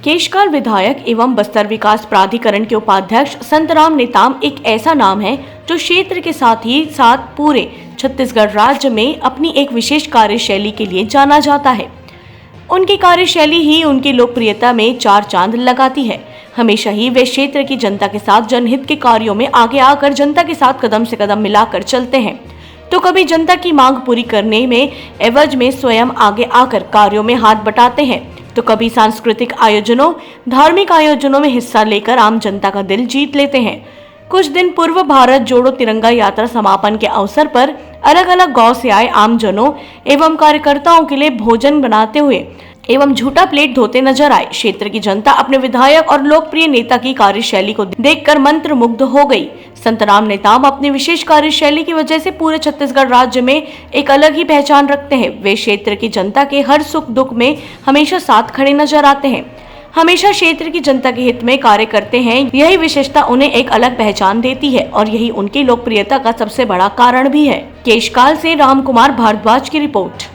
केशकाल विधायक एवं बस्तर विकास प्राधिकरण के उपाध्यक्ष संतराम नेताम एक ऐसा नाम है जो क्षेत्र के साथ ही साथ पूरे छत्तीसगढ़ राज्य में अपनी एक विशेष कार्यशैली के लिए जाना जाता है। उनकी कार्यशैली ही उनकी लोकप्रियता में चार चांद लगाती है। हमेशा ही वे क्षेत्र की जनता के साथ जनहित के कार्यों में आगे आकर जनता के साथ कदम से कदम मिलाकर चलते हैं, तो कभी जनता की मांग पूरी करने में एवज में स्वयं आगे आकर कार्यों में हाथ बटाते हैं, तो कभी सांस्कृतिक आयोजनों, धार्मिक आयोजनों में हिस्सा लेकर आम जनता का दिल जीत लेते हैं। कुछ दिन पूर्व भारत जोड़ो तिरंगा यात्रा समापन के अवसर पर अलग अलग गांव से आए आमजनों एवं कार्यकर्ताओं के लिए भोजन बनाते हुए एवं झूठा प्लेट धोते नजर आए। क्षेत्र की जनता अपने विधायक और लोकप्रिय नेता की कार्यशैली को देखकर मंत्रमुग्ध हो गई। संतराम नेताम अपनी विशेष कार्यशैली की वजह से पूरे छत्तीसगढ़ राज्य में एक अलग ही पहचान रखते हैं। वे क्षेत्र की जनता के हर सुख दुख में हमेशा साथ खड़े नजर आते हैं, हमेशा क्षेत्र की जनता के हित में कार्य करते हैं। यही विशेषता उन्हें एक अलग पहचान देती है और यही उनकी लोकप्रियता का सबसे बड़ा कारण भी है। केशकाल से राम कुमार भारद्वाज की रिपोर्ट।